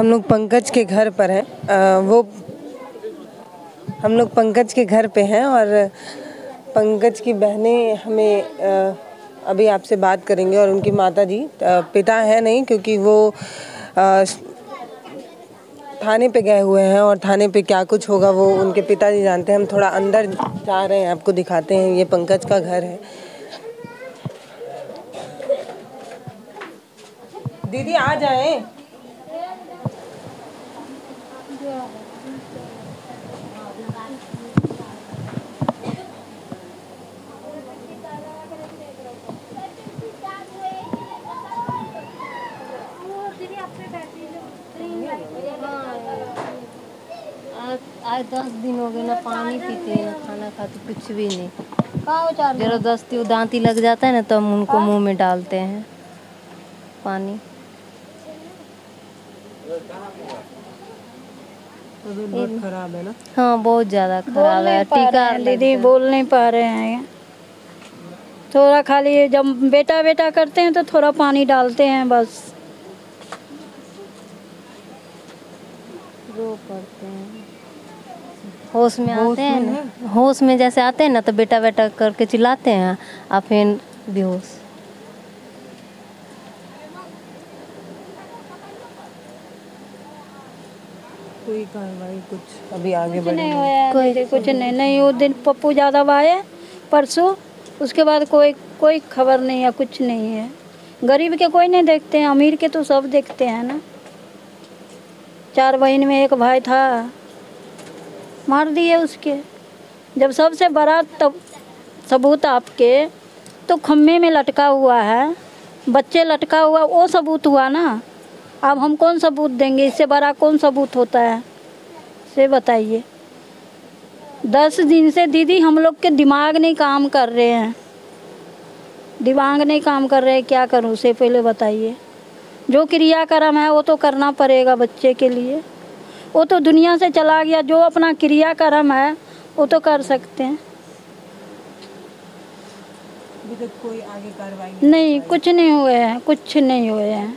हम लोग पंकज के घर पर हैं। हम लोग पंकज के घर पे हैं और पंकज की बहनें हमें अभी आपसे बात करेंगे और उनकी माता जी, पिता है नहीं क्योंकि वो थाने पे गए हुए हैं और थाने पे क्या कुछ होगा वो उनके पिताजी जानते हैं। हम थोड़ा अंदर जा रहे हैं, आपको दिखाते हैं। ये पंकज का घर है। दीदी आ जाएं। आज 10 दिन हो गए, ना पानी पीते हैं ना खाना खाते, कुछ भी नहीं। जबरदस्ती वो दांती लग जाता है ना तो हम उनको मुंह में डालते हैं पानी। बहुत खराब है ना? हाँ, बहुत ज़्यादा खराब है। टीका दीदी बोल नहीं पा रहे हैं। थोड़ा खाली जब बेटा बेटा करते हैं तो थोड़ा पानी डालते हैं बस। रो पड़ते हैं। होश में आते हैं ना, होश में जैसे आते हैं ना तो बेटा बेटा करके चिल्लाते हैं और फिर बेहोश। कोई कार्रवाई कुछ अभी आगे बढ़ी नहीं हुआ? कुछ नहीं। वो दिन पप्पू यादव आए परसों, उसके बाद कोई खबर नहीं है, कुछ नहीं है। गरीब के कोई नहीं देखते हैं, अमीर के तो सब देखते हैं ना। 4 बहन में एक भाई था, मार दिए उसके। जब सबसे बड़ा तब सबूत आपके तो खम्भे में लटका हुआ है, बच्चे लटका हुआ, वो सबूत हुआ ना। अब हम कौन सबूत देंगे? इससे बड़ा कौन सबूत होता है से बताइए। 10 दिन से दीदी हम लोग के दिमाग नहीं काम कर रहे हैं, दिमाग नहीं काम कर रहे हैं। क्या करूं उसे पहले बताइए। जो क्रियाक्रम है वो तो करना पड़ेगा बच्चे के लिए। वो तो दुनिया से चला गया, जो अपना क्रियाक्रम है वो तो कर सकते हैं। अभी तक कोई आगे कार्रवाई नहीं, कुछ नहीं हुए हैं, कुछ नहीं हुए हैं।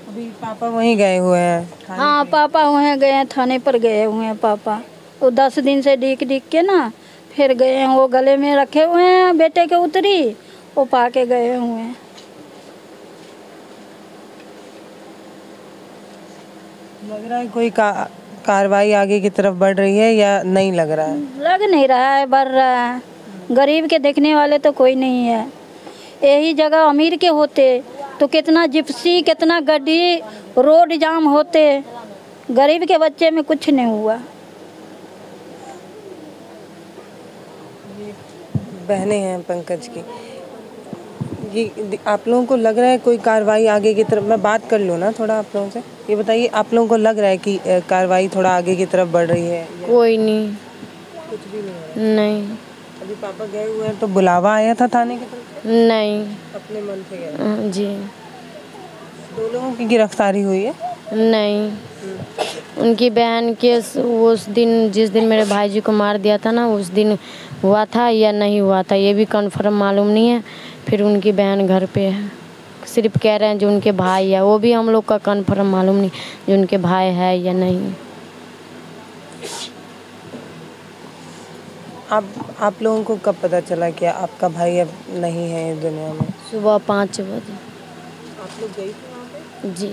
अभी पापा वहीं गए हुए हैं? हाँ, पापा वहीं गए हैं, थाने पर गए हुए हैं पापा। वो 10 दिन से डीक के ना फिर गए हैं। वो गले में रखे हुए हैं बेटे के उतरी, वो पा के गए हुए हैं। लग रहा है कोई कार्रवाई आगे की तरफ बढ़ रही है या नहीं लग रहा है? लग नहीं रहा है बढ़ रहा है। गरीब के देखने वाले तो कोई नहीं है। यही जगह अमीर के होते तो कितना जिप्सी, कितना गड्डी, रोड जाम होते। गरीब के बच्चे में कुछ नहीं हुआ। बहनें हैं पंकज की। ये आप लोगों को लग रहा है कोई कार्रवाई आगे की तरफ? मैं बात कर लूँ ना थोड़ा आप लोगों से। ये बताइए, आप लोगों को लग रहा है कि कार्रवाई थोड़ा आगे की तरफ बढ़ रही है? कोई नहीं, कुछ भी नहीं? नहीं। अभी पापा गए हुए हैं तो बुलावा आया था थाने की तरफ? नहीं, अपने मन से गए? जी। 2 लोगों की गिरफ्तारी हुई है? नहीं, उनकी बहन के उस दिन, जिस दिन मेरे भाई जी को मार दिया था ना, उस दिन हुआ था या नहीं हुआ था ये भी कंफर्म मालूम नहीं है। फिर उनकी बहन घर पे है, सिर्फ कह रहे हैं जो उनके भाई है, वो भी हम लोग का कंफर्म मालूम नहीं जो उनके भाई है या नहीं। आप लोगों को कब पता चला कि आपका भाई अब नहीं है इस दुनिया में? सुबह 5 बजे। आप लोग गई थी वहाँ पे? जी।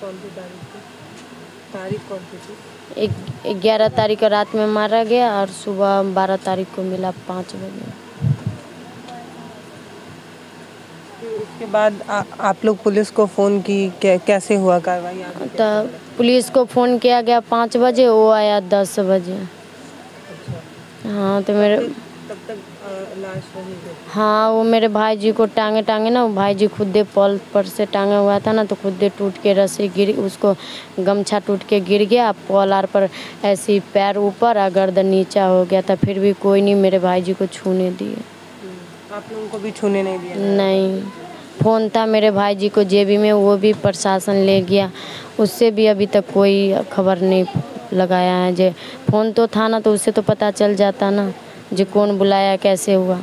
कौन सी तारीख कौन सी थी? 11 तारीख को रात में मारा गया और सुबह 12 तारीख को मिला 5 बजे। उसके बाद आप लोग पुलिस को फ़ोन की? कैसे हुआ कार्रवाई? तो पुलिस को फ़ोन किया गया 5 बजे, वो आया 10 बजे। अच्छा। हाँ, तो मेरे तब तक लाश वहीं पे? हाँ, वो मेरे भाई जी को टांगे ना, वो भाई जी खुदे पॉल पर से टांगा हुआ था ना, तो खुदे टूट के रस्सी गिर, उसको गमछा टूट के गिर गया पॉलार पर। ऐसे ही पैर ऊपर और गर्दन नीचा हो गया था, फिर भी कोई नहीं मेरे भाई जी को छूने दिए। आप लोगों को भी छूने नहीं दिया? नहीं। फ़ोन था मेरे भाई जी को जेबी में, वो भी प्रशासन ले गया, उससे भी अभी तक कोई खबर नहीं लगाया है। जो फ़ोन तो था ना, तो उससे तो पता चल जाता ना जो कौन बुलाया, कैसे हुआ।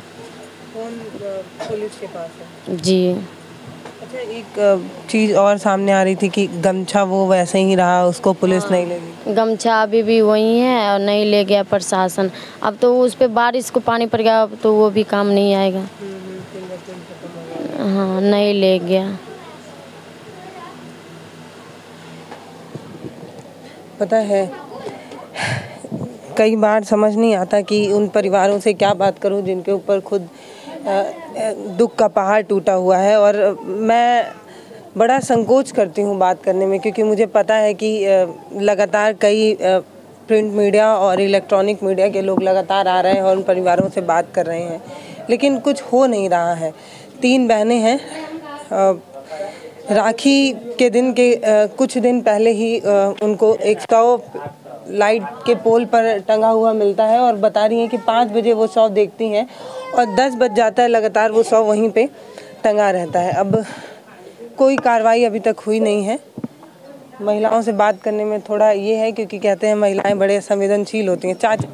फ़ोन पुलिस के पास है? जी। अच्छा, अच्छा, एक चीज़ और सामने आ रही थी कि गमछा वो वैसे ही रहा, उसको पुलिस नहीं ले गई। गमछा अभी भी वही है और नहीं ले गया प्रशासन। अब तो उस पे बारिश को पानी पड़ गया, अब तो वो भी काम नहीं आएगा। हाँ, नहीं ले गया। पता है, कई बार समझ नहीं आता कि उन परिवारों से क्या बात करूं जिनके ऊपर खुद दुख का पहाड़ टूटा हुआ है, और मैं बड़ा संकोच करती हूं बात करने में, क्योंकि मुझे पता है कि लगातार कई प्रिंट मीडिया और इलेक्ट्रॉनिक मीडिया के लोग लगातार आ रहे हैं और उन परिवारों से बात कर रहे हैं, लेकिन कुछ हो नहीं रहा है। 3 बहनें हैं। राखी के दिन के कुछ दिन पहले ही उनको एक शव लाइट के पोल पर टंगा हुआ मिलता है, और बता रही हैं कि 5 बजे वो शव देखती हैं और 10 बज जाता है, लगातार वो शव वहीं पे टंगा रहता है। अब कोई कार्रवाई अभी तक हुई नहीं है। महिलाओं से बात करने में थोड़ा ये है, क्योंकि कहते हैं महिलाएं बड़े संवेदनशील होती हैं। चाचा,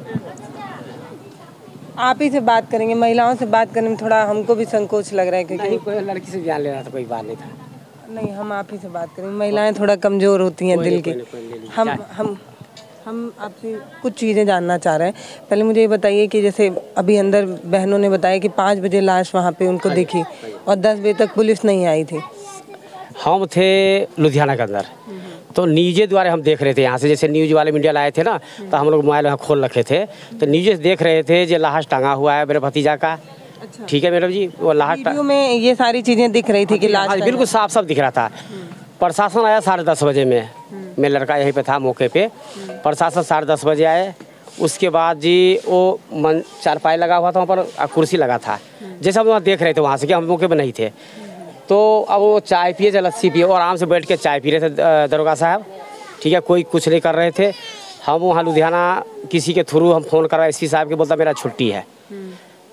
आप ही से बात करेंगे। महिलाओं से बात करने में थोड़ा हमको भी संकोच लग रहा है, क्योंकि कोई लड़की से जान लेना था, कोई बात नहीं था। नहीं, हम आप ही से बात करेंगे। महिलाएं थोड़ा कमज़ोर होती हैं दिल की। हम आपसे कुछ चीज़ें जानना चाह रहे हैं। पहले मुझे ये बताइए कि जैसे अभी अंदर बहनों ने बताया कि 5 बजे लाश वहाँ पे उनको दिखी और 10 बजे तक पुलिस नहीं आई थी। हम थे लुधियाना के अंदर, तो न्यूज़ द्वारा हम देख रहे थे यहाँ से, जैसे न्यूज़ वाले मीडिया लाए थे ना, तो हम लोग मोबाइल खोल रखे थे, तो न्यूज़ देख रहे थे जो लाश टंगा हुआ है मेरे भतीजा का। अच्छा। ठीक है मैडम जी, वो लाश वीडियो में ये सारी चीज़ें दिख रही थी कि लाश बिल्कुल साफ साफ दिख रहा था। प्रशासन आया 10:30 बजे में, मेरा लड़का यहीं पे था मौके पे। प्रशासन 10:30 बजे आए। उसके बाद जी वो चारपाई लगा हुआ था वहाँ पर, कुर्सी लगा था, जैसे हम वहाँ देख रहे थे वहाँ से कि हम मौके पे नहीं थे। तो अब वो चाय पिए, लस्सी पिए और आराम से बैठ के चाय पी रहे थे दरोगा साहब। ठीक है, कोई कुछ नहीं कर रहे थे। हम वहाँ लुधियाना किसी के थ्रू हम फ़ोन करवाए एसपी साहब के, बोलता मेरा छुट्टी है।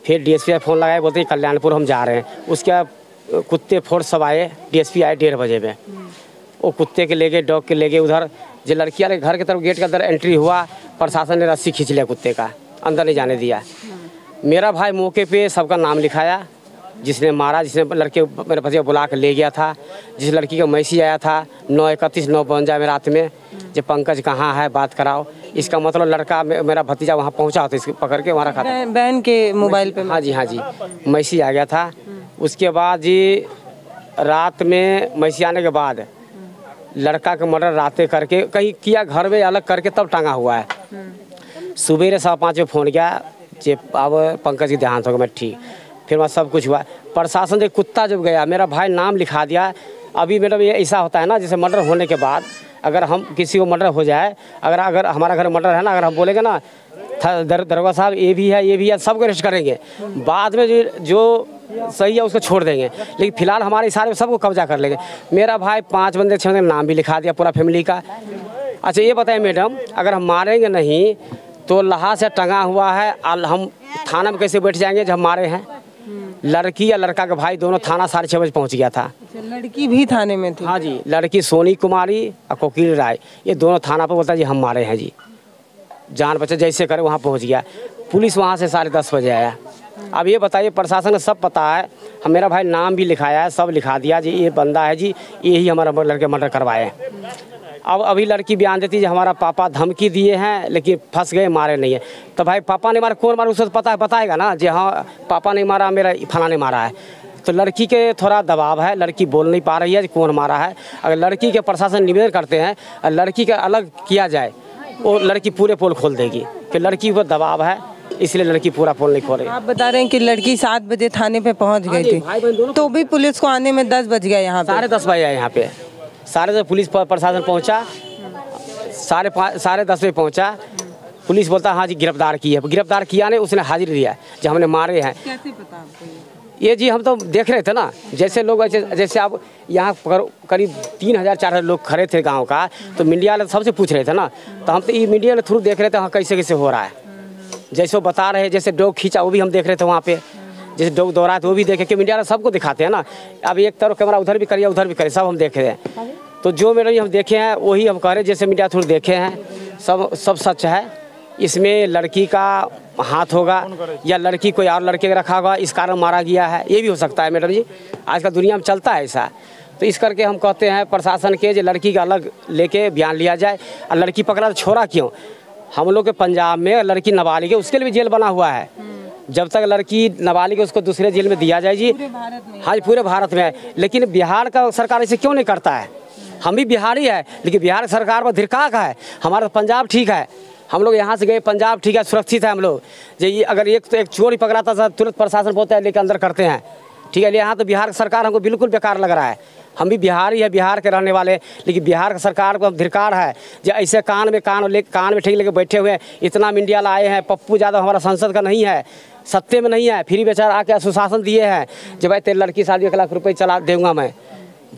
फिर डीएसपी फ़ोन लगाए, बोलते कल्याणपुर हम जा रहे हैं। उसके कुत्ते फोर्स सब आए, डीएसपी आए 1:30 बजे में। वो कुत्ते के लेके, डॉग के लेके उधर जो लड़की वाले घर की तरफ गेट के अंदर एंट्री हुआ, प्रशासन ने रस्सी खींच लिया कुत्ते का, अंदर नहीं जाने दिया। मेरा भाई मौके पे सबका नाम लिखाया, जिसने मारा, जिसने लड़के मेरे भतीजा बुला कर ले गया था, जिस लड़की का मैसेज आया था 9:31 9:52 में रात में, जो पंकज कहाँ है बात कराओ। इसका मतलब लड़का मेरा भतीजा वहाँ पहुँचा होता, इसको पकड़ के वहाँ रखा था। बहन के मोबाइल पे? हाँ जी मैसेज आ गया था। उसके बाद जी रात में मैसेज आने के बाद लड़का का मर्डर रातें करके कहीं किया, घर में अलग करके तब टांगा हुआ है। सुबह 5:15 बजे फ़ोन किया, जे अब पंकज की देहांत हो गया। मैं ठीक, फिर वहाँ सब कुछ हुआ। प्रशासन से कुत्ता जब गया, मेरा भाई नाम लिखा दिया। अभी मैडम ये ऐसा होता है ना, जैसे मर्डर होने के बाद अगर हम किसी को मर्डर हो जाए, अगर हमारा घर मर्डर है ना, अगर हम बोलेंगे ना दरोगा साहब ये भी है, सबको अरेस्ट करेंगे। बाद में जो सही है उसको छोड़ देंगे, लेकिन फिलहाल हमारे इशारे में सबको कब्जा कर लेंगे। मेरा भाई 5 बंदे 6 बंदे नाम भी लिखा दिया पूरा फैमिली का। अच्छा ये बताएं मैडम, अगर हम मारेंगे नहीं तो लहा से टंगा हुआ है, हम थाना में कैसे बैठ जाएंगे जब हम मारे हैं? लड़की या लड़का का भाई दोनों थाना 6:30 बजे पहुंच गया था। लड़की भी थाने में थी? हाँ जी, लड़की सोनी कुमारी और कोकिल राय, ये दोनों थाना पर बोलता जी हम मारे हैं जी, जान बचा जैसे करे वहाँ पहुँच गया। पुलिस वहाँ से 10:30 बजे आया। अब ये बताइए, प्रशासन को सब पता है, हम मेरा भाई नाम भी लिखाया है, सब लिखा दिया जी ये बंदा है जी, यही हमारा लड़के मर्डर करवाए। अब अभी लड़की बयान देती है हमारा पापा धमकी दिए हैं, लेकिन फंस गए, मारे नहीं है। तो भाई पापा ने मारा, कौन मारा उसको पता है, बताएगा ना जी हाँ पापा ने मारा, मेरा फला ने मारा है। तो लड़की के थोड़ा दबाव है, लड़की बोल नहीं पा रही है कौन मारा है। अगर लड़की के प्रशासन निवेदन करते हैं और लड़की का अलग किया जाए, वो लड़की पूरे पोल खोल देगी कि लड़की पर दबाव है, इसलिए लड़की पूरा पोल नहीं खोल रही। आप बता रहे हैं कि लड़की 7 बजे थाने पे पहुंच गई थी, तो भी पुलिस को आने में 10 बज गया यहाँ पे? 10:30 बजे आए यहाँ पे, 10:30 पुलिस प्रशासन पहुँचा, 10:30 बजे पहुँचा। पुलिस बोलता हाँ जी गिरफ्तार की है, गिरफ्तार किया नहीं, उसने हाजिरी दिया जो हमने मारे हैं। कैसे पता आपको ये जी हम तो देख रहे थे ना, जैसे लोग जैसे आप यहाँ करीब 3,000-4,000 लोग खड़े थे गांव का, तो मीडिया वाले सबसे पूछ रहे थे ना, तो हम तो ये मीडिया के थ्रू देख रहे थे हाँ कैसे कैसे हो रहा है। जैसे वो बता रहे, जैसे डॉग खींचा वो भी हम देख रहे थे वहाँ पे, जैसे डॉग दौड़ा तो वो भी देखे कि मीडिया वाले सबको दिखाते हैं ना। अब एक तरफ कैमरा उधर भी करिए उधर भी करिए, सब हम देख रहे हैं। तो जो मेरे हम देखे हैं वही हम कह रहे, जैसे मीडिया थ्रू देखे हैं सब सच है। इसमें लड़की का हाथ होगा या लड़की कोई और लड़के का रखा होगा, इस कारण मारा गया है, ये भी हो सकता है मैडम जी। आज का दुनिया में चलता है ऐसा। तो इस करके हम कहते हैं प्रशासन के जो लड़की का अलग लेके बयान लिया जाए। और लड़की पकड़ा तो छोड़ा क्यों? हम लोग के पंजाब में लड़की नाबालिग है, उसके लिए भी जेल बना हुआ है। जब तक लड़की नाबालिग है उसको दूसरे जेल में दिया जाए जी। हाँ जी, पूरे भारत में है। लेकिन बिहार का सरकार इसे क्यों नहीं करता है? हम भी बिहारी है, लेकिन बिहार सरकार पर धिक्कार है। हमारा पंजाब ठीक है, हम लोग यहाँ से गए, पंजाब ठीक है, सुरक्षित है हम लोग। ये अगर एक चोर ही पकड़ाता था तुरंत प्रशासन बोलता है लेकर अंदर करते हैं, ठीक है। यहाँ तो बिहार सरकार हमको बिल्कुल बेकार लग रहा है। हम भी बिहारी है, बिहार के रहने वाले, लेकिन बिहार सरकार को धिक्कार है जो ऐसे कान में ठीक लेके बैठे हुए हैं। इतना मीडिया लाए हैं, पप्पू यादव हमारा संसद का नहीं है, सत्ते में नहीं है, फिर बेचारा आके सुशासन दिए हैं जब भाई तेरे लड़की शादी 1 लाख रुपये चला दूंगा मैं।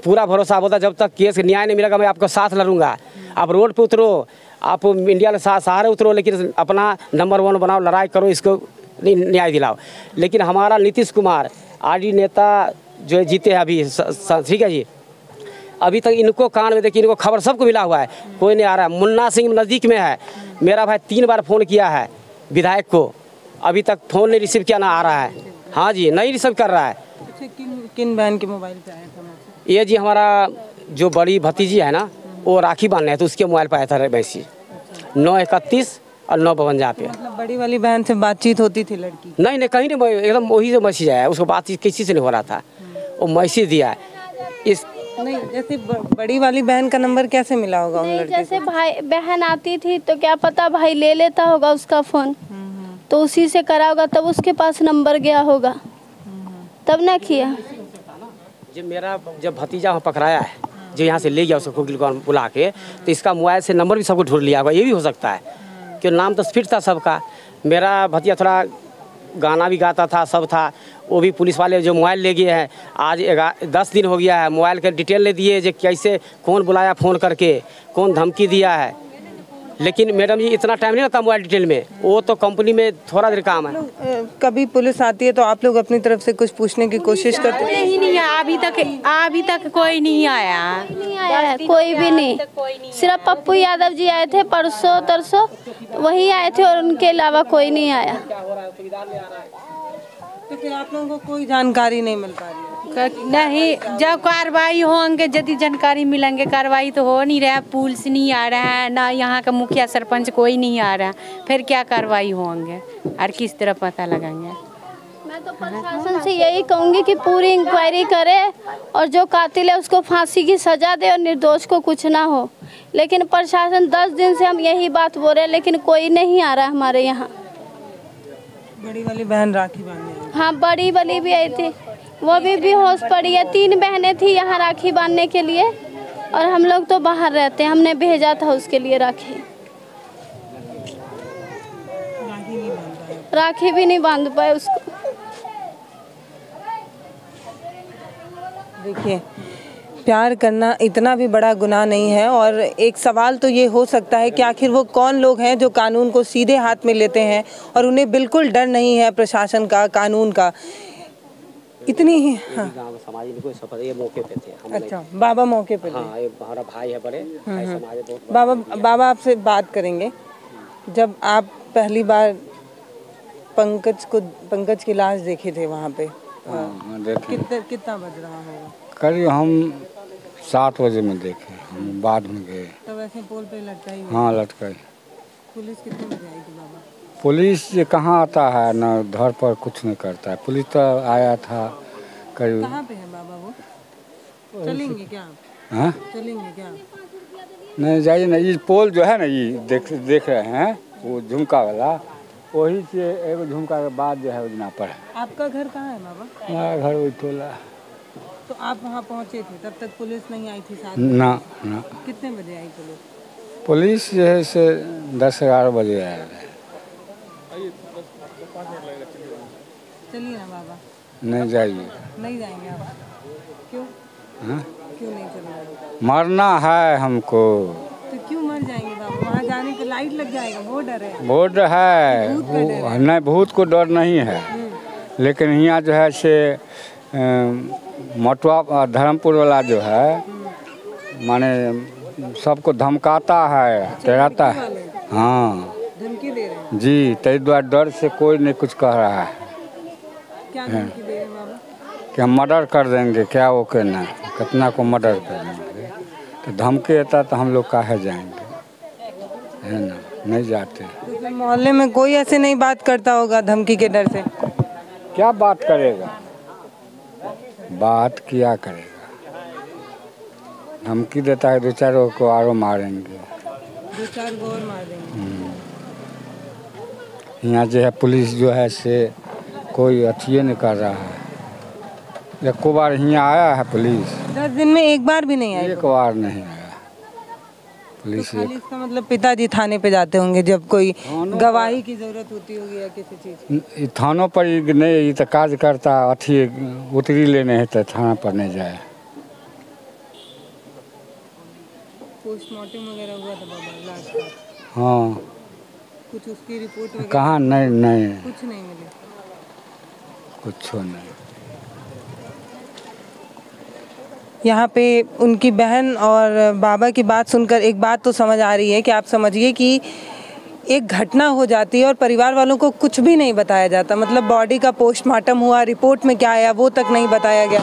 पूरा भरोसा होता जब तक केस न्याय नहीं मिलेगा मैं आपको साथ लड़ूंगा। आप रोड पे उतरो, आप इंडिया के सहारे उतरो, लेकिन अपना नंबर 1 बनाओ, लड़ाई करो, इसको न्याय दिलाओ। लेकिन हमारा नीतीश कुमार आरडी नेता जो है जीते हैं अभी, ठीक है जी, अभी तक इनको कान में देखिए, इनको खबर सबको मिला हुआ है, कोई नहीं आ रहा है। मुन्ना सिंह नज़दीक में है, मेरा भाई 3 बार फ़ोन किया है विधायक को, अभी तक फ़ोन नहीं रिसीव किया, ना आ रहा है। हाँ जी, नहीं रिसीव कर रहा है। अच्छा, किन बहन के मोबाइल पे आया था? ये जी हमारा जो बड़ी भतीजी है ना, वो राखी बांधने है तो उसके मोबाइल पर आया था मैसेज 931 और 952 पे। मतलब बड़ी वाली बहन से बातचीत होती थी लड़की? नहीं, कहीं नहीं, एकदम वही से मैसेज आया, उसको बातचीत किसी से नहीं हो रहा था, वो मैसेज दिया है। इस नहीं, जैसे बड़ी वाली बहन का नंबर कैसे मिला होगा उन लड़के जैसे भाई बहन आती थी तो क्या पता भाई ले लेता होगा उसका फ़ोन, तो उसी से करा होगा, तब उसके पास नंबर गया होगा, तब ना किया। जब भतीजा वहाँ पकड़ाया है, जो यहाँ से ले गया उसको कोकिल को बुला के, तो इसका मोबाइल से नंबर भी सबको ढूंढ लिया होगा, ये भी हो सकता है कि नाम तो फिट था सबका। मेरा भतीजा थोड़ा गाना भी गाता था, सब था, वो भी पुलिस वाले जो मोबाइल ले गए हैं, आज 10 दिन हो गया है, मोबाइल के डिटेल ले दिए जो कैसे कौन बुलाया फ़ोन करके, कौन धमकी दिया है। लेकिन मैडम जी इतना टाइम नहीं लगता मोबाइल डिटेल में, वो तो कंपनी में थोड़ा देर काम है। कभी पुलिस आती है तो आप लोग अपनी तरफ से कुछ पूछने की कोशिश करते हैं? नहीं है, अभी तक कोई नहीं आया, कोई भी नहीं। सिर्फ पप्पू यादव जी आए थे परसों तरसों, वही आए थे और उनके अलावा कोई नहीं आया। तो फिर आप लोगों को कोई जानकारी नहीं मिल पा रही है? नहीं, जब कार्रवाई होंगे यदि जानकारी मिलेंगे, कार्रवाई तो हो नहीं रहा, पुलिस नहीं आ रहा है, ना यहाँ का मुखिया सरपंच कोई नहीं आ रहा, फिर क्या कार्रवाई होंगे और किस तरह पता लगाएंगे? मैं तो प्रशासन से यही कहूँगी कि पूरी इंक्वायरी करे और जो कातिल है उसको फांसी की सजा दे और निर्दोष को कुछ ना हो। लेकिन प्रशासन 10 दिन से हम यही बात बोल रहे हैं, लेकिन कोई नहीं आ रहा हमारे यहाँ। बड़ी वाली बहन राखी बांधने? हाँ, बड़ी वाली भी आई थी, वो भी बेहोश पड़ी है। 3 बहनें थी यहाँ राखी बांधने के लिए, और हम लोग तो बाहर रहते हैं, हमने भेजा था उसके लिए राखी भी नहीं बांध पाए उसको। देखिए, प्यार करना इतना भी बड़ा गुनाह नहीं है, और एक सवाल तो ये हो सकता है कि आखिर वो कौन लोग हैं जो कानून को सीधे हाथ में लेते हैं और उन्हें बिल्कुल डर नहीं है प्रशासन का, कानून का। इतनी ही हाँ। ये मौके पे थे हम। अच्छा, बाबा मौके पे थे। हाँ, ये हमारा भाई है बड़े, बाबा आपसे बात करेंगे। जब आप पहली बार पंकज की लाश देखे थे वहाँ पे, कितना बज रहा होगा? करीब हम 7 बजे में देखे, हम बाद में गए। तो वैसे पोल पे लटका ही? हाँ, लटका ही। पुलिस कितने बजे आई थी बाबा? पुलिस ये कहाँ आता है, न घर पर कुछ नहीं करता है। पुलिस तो आया था करीब। कहाँ पे है बाबा वो? चलेंगे क्या आप? हाँ, चलेंगे क्या? नहीं जाइए ना, ये पोल जो है ना, ये देख रहे हैं वो झुमका वाला, वही से एक झुमका के बाद जो है उजना पर है। आपका घर कहाँ है बाबा? हमारा घर वही टोला। तो आप वहाँ पहुँचे थे, तब तक पुलिस नहीं आई थी साथ? ना। कितने बजे आई पुलिस? पुलिस जो है से 10-11 बजे आया है। चलिए ना बाबा। नहीं जाइए। नहीं जाएंगे आप? क्यों? हाँ? क्यों नहीं चलेंगे? मरना है हमको। तो क्यों मर जाएंगे बाबा? वहाँ जाने पे लाइट लग जाएगा, वो डर है। भूत है, नहीं भूत को डर नहीं है, लेकिन यहाँ जो है से मटुआ धर्मपुर वाला जो है, माने सबको धमकाता है, डराता है। हाँ, धमकी दे रहे हैं जी, तय द्वारा डर से कोई नहीं कुछ कह रहा है। क्या धमकी दे रहे हैं बाबा? कि हम मर्डर कर देंगे, क्या वो कहना है। कितना को मर्डर करेंगे। तो धमकी आता तो हम लोग काहे जाएंगे, है ना, नहीं जाते। तो मोहल्ले में कोई ऐसे नहीं बात करता होगा धमकी के डर से? क्या बात करेगा, बात क्या करेगा, धमकी देता है 2-4 को और मारेंगे, 2-4 को और मार देंगे। यहाँ जो है पुलिस जो है से कोई अथिये नहीं कर रहा है। एक बार यहाँ आया है पुलिस, 10 दिन में एक बार भी नहीं आई? एक बार नहीं आया पुलिस। तो खाली इसका मतलब पिताजी थाने पे जाते होंगे जब कोई गवाही की जरूरत होती होगी या किसी चीज? थानों पर नहीं, ये तो काज करता अथी उतरी लेने है तो थाना पर नहीं जाए। पोस्टमार्टम वगैरह हुआ था बाबा लाश का? हाँ, कुछ उसकी रिपोर्ट वगैरह? कहाँ, नहीं कुछ नहीं मिली? कुछ नहीं। यहाँ पे उनकी बहन और बाबा की बात सुनकर एक बात तो समझ आ रही है कि आप समझिए कि एक घटना हो जाती है और परिवार वालों को कुछ भी नहीं बताया जाता। मतलब बॉडी का पोस्टमार्टम हुआ, रिपोर्ट में क्या आया वो तक नहीं बताया गया।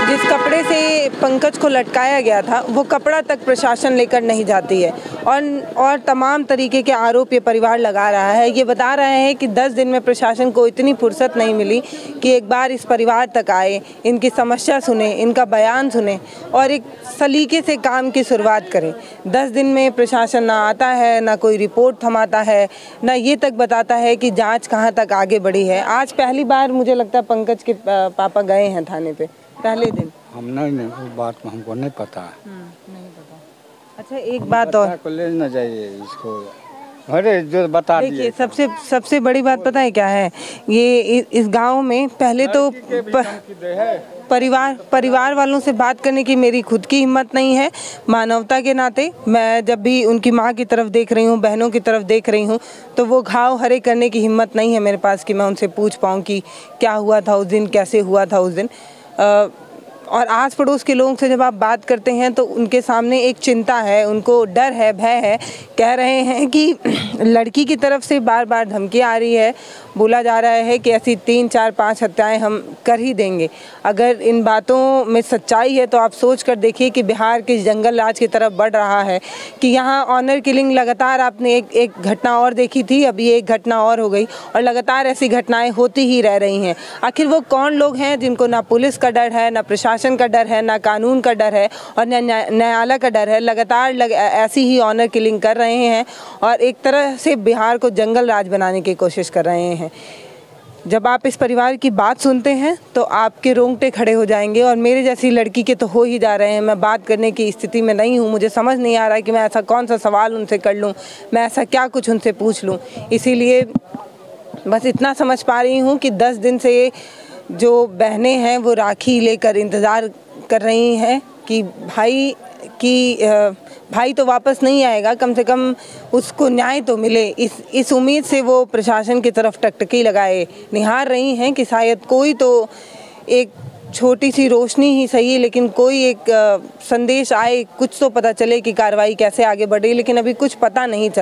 जिस कपड़े से पंकज को लटकाया गया था वो कपड़ा तक प्रशासन लेकर नहीं जाती है और तमाम तरीके के आरोप ये परिवार लगा रहा है। ये बता रहे हैं कि 10 दिन में प्रशासन को इतनी फुर्सत नहीं मिली कि एक बार इस परिवार तक आए, इनकी समस्या सुने, इनका बयान सुने और एक सलीके से काम की शुरुआत करें। 10 दिन में प्रशासन ना आता है, ना कोई रिपोर्ट थमाता है, ना ये तक बताता है कि जांच कहाँ तक आगे बढ़ी है। आज पहली बार मुझे लगता है पंकज के पापा गए हैं थाने पे, पहले दिन। हम नहीं उस बात में हमको नहीं पता। नहीं पता। अच्छा एक बात और, को ले ना जाइए इसको, अरे जो बता देखिए सबसे बड़ी बात पता है क्या है, ये इस गांव में पहले तो परिवार वालों से बात करने की मेरी खुद की हिम्मत नहीं है। मानवता के नाते मैं जब भी उनकी माँ की तरफ देख रही हूँ, बहनों की तरफ देख रही हूँ, तो वो घाव हरे करने की हिम्मत नहीं है मेरे पास कि मैं उनसे पूछ पाऊँ कि क्या हुआ था उस दिन, कैसे हुआ था उस दिन। और आस पड़ोस के लोगों से जब आप बात करते हैं तो उनके सामने एक चिंता है, उनको डर है, भय है। कह रहे हैं कि लड़की की तरफ से बार बार धमकी आ रही है, बोला जा रहा है कि ऐसी 3, 4, 5 हत्याएं हम कर ही देंगे। अगर इन बातों में सच्चाई है तो आप सोच कर देखिए कि बिहार किस जंगल राज की तरफ बढ़ रहा है, कि यहाँ ऑनर किलिंग लगातार आपने एक घटना और देखी थी, अभी एक घटना और हो गई और लगातार ऐसी घटनाएं होती ही रह रही हैं। आखिर वो कौन लोग हैं जिनको ना पुलिस का डर है, ना प्रशासन का डर है, ना कानून का डर है और ना न्यायालय का डर है, लगातार ऐसी ही ऑनर किलिंग कर रहे हैं और एक तरह से बिहार को जंगल राज बनाने की कोशिश कर रहे हैं। जब आप इस परिवार की बात सुनते हैं तो आपके रोंगटे खड़े हो जाएंगे और मेरे जैसी लड़की के तो हो ही जा रहे हैं। मैं बात करने की स्थिति में नहीं हूँ, मुझे समझ नहीं आ रहा है कि मैं ऐसा कौन सा सवाल उनसे कर लूँ, मैं ऐसा क्या कुछ उनसे पूछ लूँ। इसीलिए बस इतना समझ पा रही हूँ कि 10 दिन से जो बहनें हैं वो राखी लेकर इंतज़ार कर रही हैं कि भाई तो वापस नहीं आएगा, कम से कम उसको न्याय तो मिले। इस उम्मीद से वो प्रशासन की तरफ टकटकी लगाए निहार रही हैं कि शायद कोई तो एक छोटी सी रोशनी ही सही, लेकिन कोई एक संदेश आए, कुछ तो पता चले कि कार्रवाई कैसे आगे बढ़ी। लेकिन अभी कुछ पता नहीं चला।